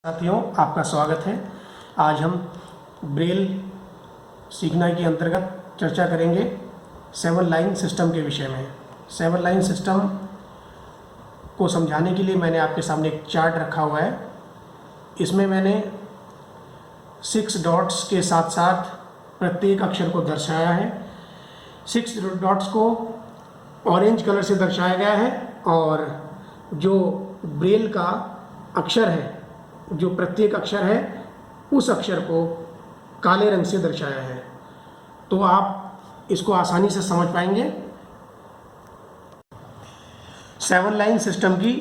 साथियों, आपका स्वागत है। आज हम ब्रेल सीखना के अंतर्गत चर्चा करेंगे 7 लाइन सिस्टम के विषय में। 7 लाइन सिस्टम को समझाने के लिए मैंने आपके सामने एक चार्ट रखा हुआ है। इसमें मैंने 6 डॉट्स के साथ साथ प्रत्येक अक्षर को दर्शाया है। 6 डॉट्स को ऑरेंज कलर से दर्शाया गया है और जो ब्रेल का अक्षर है, जो प्रत्येक अक्षर है, उस अक्षर को काले रंग से दर्शाया है। तो आप इसको आसानी से समझ पाएंगे। 7 लाइन सिस्टम की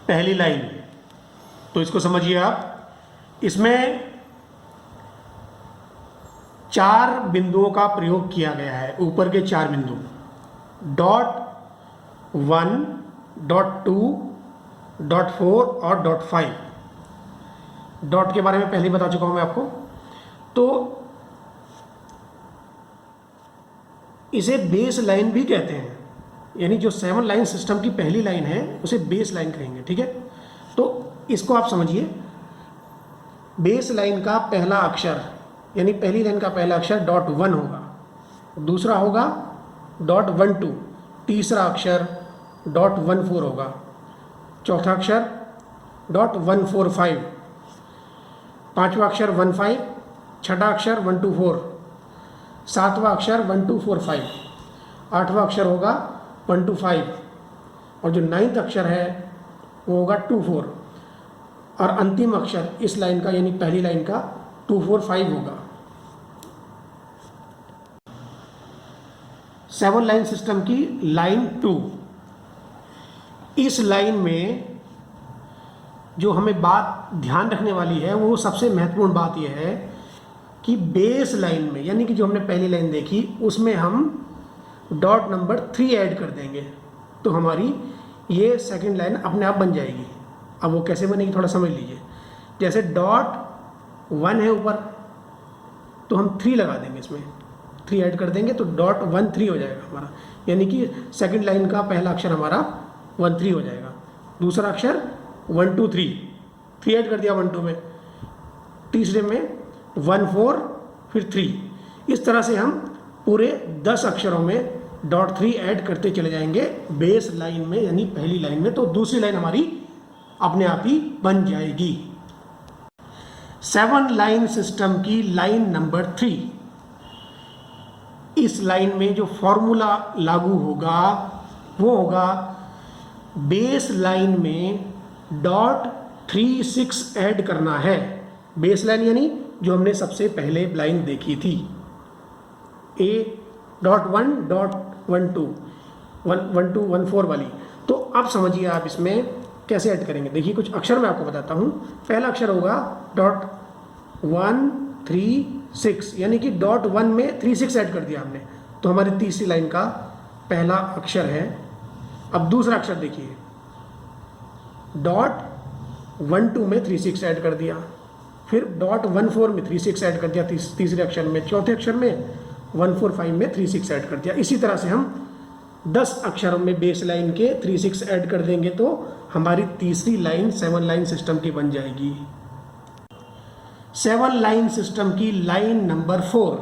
पहली लाइन, तो इसको समझिए आप। इसमें 4 बिंदुओं का प्रयोग किया गया है। ऊपर के 4 बिंदु .1, .2, .4 और .5। डॉट के बारे में पहले ही बता चुका हूं मैं आपको। तो इसे बेस लाइन भी कहते हैं, यानी जो 7 लाइन सिस्टम की पहली लाइन है उसे बेस लाइन कहेंगे। ठीक है, तो इसको आप समझिए। बेस लाइन का पहला अक्षर, यानी पहली लाइन का पहला अक्षर .1 होगा, दूसरा होगा .12, तीसरा अक्षर .14 होगा, चौथा अक्षर .145, पांचवा अक्षर 15, छठा अक्षर 124, सातवां अक्षर 1245, आठवां अक्षर होगा 125 और जो 9th अक्षर है वो होगा 24 और अंतिम अक्षर इस लाइन का, यानी पहली लाइन का 245 होगा। 7 लाइन सिस्टम की लाइन 2। इस लाइन में जो हमें बात ध्यान रखने वाली है, वो सबसे महत्वपूर्ण बात यह है कि बेस लाइन में, यानी कि जो हमने पहली लाइन देखी, उसमें हम डॉट नंबर 3 ऐड कर देंगे तो हमारी ये सेकंड लाइन अपने आप बन जाएगी। अब वो कैसे बनेगी थोड़ा समझ लीजिए। जैसे .1 है ऊपर, तो हम 3 लगा देंगे, इसमें 3 ऐड कर देंगे तो .13 हो जाएगा हमारा, यानी कि सेकंड लाइन का पहला अक्षर हमारा 13 हो जाएगा। दूसरा अक्षर 1 2 3 ऐड कर दिया 1 2 में, तीसरे में 1 4 फिर 3। इस तरह से हम पूरे 10 अक्षरों में .3 ऐड करते चले जाएंगे बेस लाइन में, यानी पहली लाइन में। तो दूसरी लाइन हमारी अपने आप ही बन जाएगी। 7 लाइन सिस्टम की लाइन नंबर 3। इस लाइन में जो फॉर्मूला लागू होगा वो होगा बेस लाइन में .36 ऐड करना है। बेस लाइन यानी जो हमने सबसे पहले लाइन देखी थी, A.1, .12, 1 4 वाली। तो अब समझिए आप इसमें कैसे ऐड करेंगे। देखिए, कुछ अक्षर मैं आपको बताता हूँ। पहला अक्षर होगा .136, यानी कि .1 में 36 ऐड कर दिया हमने, तो हमारी तीसरी लाइन का पहला अक्षर है। अब दूसरा अक्षर देखिए, .12 में 36 ऐड कर दिया, फिर .14 में 36 ऐड कर दिया तीसरे अक्षर में, चौथे अक्षर में 145 में 36 ऐड कर दिया। इसी तरह से हम 10 अक्षरों में बेस लाइन के 36 ऐड कर देंगे तो हमारी तीसरी लाइन 7 लाइन सिस्टम की बन जाएगी। 7 लाइन सिस्टम की लाइन नंबर 4।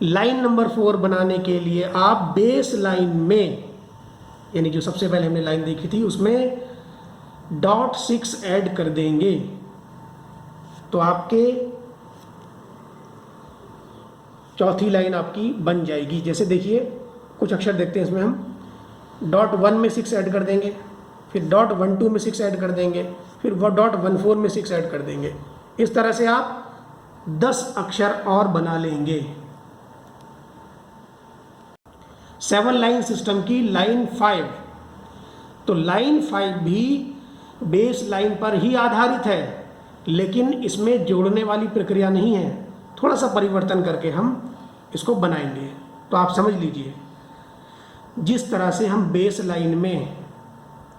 लाइन नंबर 4 बनाने के लिए आप बेस लाइन में, यानी जो सबसे पहले हमने लाइन देखी थी, उसमें .6 ऐड कर देंगे तो आपके चौथी लाइन आपकी बन जाएगी। जैसे देखिए, कुछ अक्षर देखते हैं इसमें। हम .1 में 6 ऐड कर देंगे, फिर .12 में 6 ऐड कर देंगे, फिर .14 में 6 ऐड कर देंगे। इस तरह से आप 10 अक्षर और बना लेंगे। 7 लाइन सिस्टम की लाइन 5। तो लाइन 5 भी बेस लाइन पर ही आधारित है, लेकिन इसमें जोड़ने वाली प्रक्रिया नहीं है। थोड़ा सा परिवर्तन करके हम इसको बनाएंगे। तो आप समझ लीजिए, जिस तरह से हम बेस लाइन में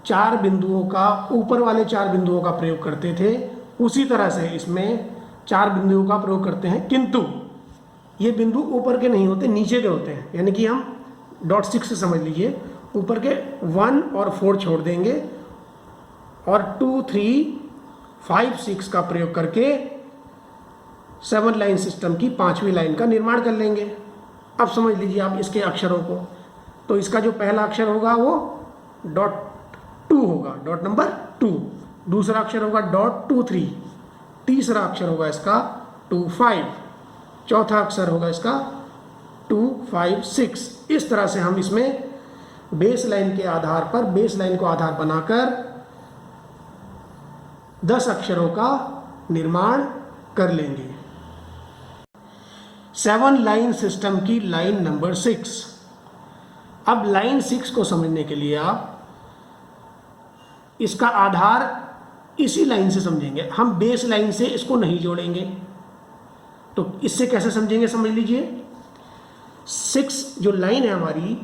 4 बिंदुओं का, ऊपर वाले 4 बिंदुओं का प्रयोग करते थे, उसी तरह से इसमें 4 बिंदुओं का प्रयोग करते हैं, किंतु ये बिंदु ऊपर के नहीं होते, नीचे के होते हैं। यानी कि हम .6 से समझ लीजिए, ऊपर के 1 और 4 छोड़ देंगे और 2 3 5, 6 का प्रयोग करके 7 लाइन सिस्टम की 5वीं लाइन का निर्माण कर लेंगे। अब समझ लीजिए आप इसके अक्षरों को। तो इसका जो पहला अक्षर होगा वो .2 होगा, डॉट नंबर 2। दूसरा अक्षर होगा .23। तीसरा अक्षर होगा इसका 25। चौथा अक्षर होगा इसका 256। इस तरह से हम इसमें बेस लाइन के आधार पर, बेस लाइन को आधार बनाकर 10 अक्षरों का निर्माण कर लेंगे। 7 लाइन सिस्टम की लाइन नंबर 6। अब लाइन 6 को समझने के लिए आप इसका आधार इसी लाइन से समझेंगे। हम बेस लाइन से इसको नहीं जोड़ेंगे। तो इससे कैसे समझेंगे, समझ लीजिए। 6 जो लाइन है हमारी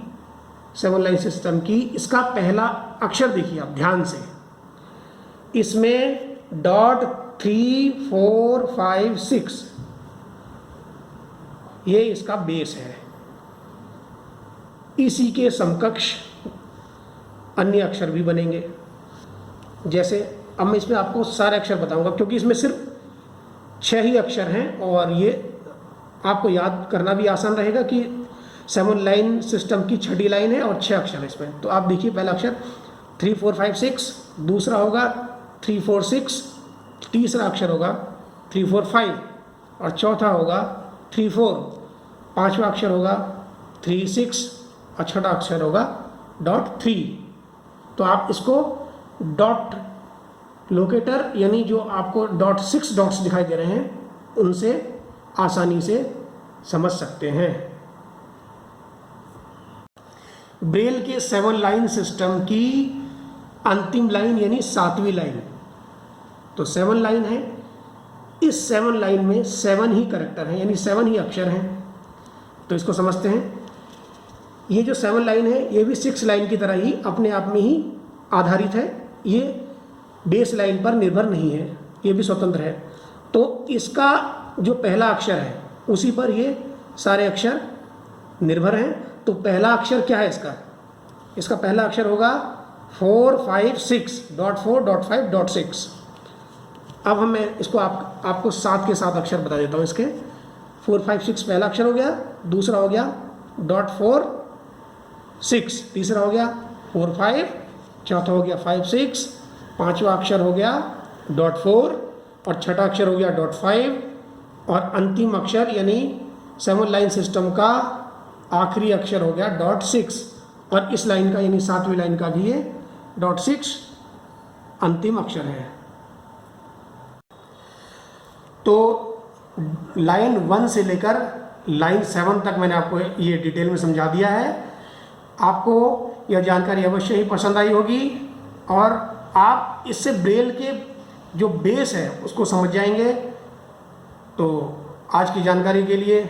7 लाइन सिस्टम की, इसका पहला अक्षर देखिए आप ध्यान से। इसमें .3, 4, 5, 6 ये इसका बेस है। इसी के समकक्ष अन्य अक्षर भी बनेंगे। जैसे अब मैं इसमें आपको सारे अक्षर बताऊंगा, क्योंकि इसमें सिर्फ 6 ही अक्षर हैं और ये आपको याद करना भी आसान रहेगा कि 7 लाइन सिस्टम की 6ठी लाइन है और 6 अक्षर है इसमें। तो आप देखिए पहला अक्षर 3, 4, 5, 6, दूसरा होगा 3, 4, 6, तीसरा अक्षर होगा 3, 4, 5 और चौथा होगा 3, 4, पांचवा अक्षर होगा 3, 6 और छठा अक्षर होगा .3। तो आप इसको डॉट लोकेटर यानी जो आपको .6 डॉट्स दिखाई दे रहे हैं उनसे आसानी से समझ सकते हैं। ब्रेल के 7 लाइन सिस्टम की अंतिम लाइन यानी 7वीं लाइन। तो 7 लाइन है, इस 7 लाइन में 7 ही कैरेक्टर हैं यानी 7 ही अक्षर हैं। तो इसको समझते हैं। ये जो 7 लाइन है ये भी 6 लाइन की तरह ही अपने आप में ही आधारित है। ये बेस लाइन पर निर्भर नहीं है, ये भी स्वतंत्र है। तो इसका जो पहला अक्षर है उसी पर ये सारे अक्षर निर्भर हैं। तो पहला अक्षर क्या है इसका? इसका पहला अक्षर होगा 4, 5, 6, .4, .5, .6। अब मैं इसको आपको साथ के साथ अक्षर बता देता हूँ इसके। 4, 5, 6 पहला अक्षर हो गया, दूसरा हो गया .4, 6, तीसरा हो गया 4, 5, चौथा हो गया 5, 6, पांचवा अक्षर हो गया .4 और छठा अक्षर हो गया .5 और अंतिम अक्षर यानी 7 लाइन सिस्टम का आखिरी अक्षर हो गया .6 और इस लाइन का यानी 7वीं लाइन का भी ये .6 अंतिम अक्षर है। तो लाइन 1 से लेकर लाइन 7 तक मैंने आपको ये डिटेल में समझा दिया है। आपको यह जानकारी अवश्य ही पसंद आई होगी और आप इससे ब्रेल के जो बेस है उसको समझ जाएंगे। तो आज की जानकारी के लिए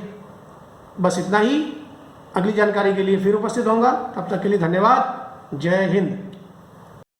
बस इतना ही। अगली जानकारी के लिए फिर उपस्थित होऊंगा। तब तक के लिए धन्यवाद। जय हिंद।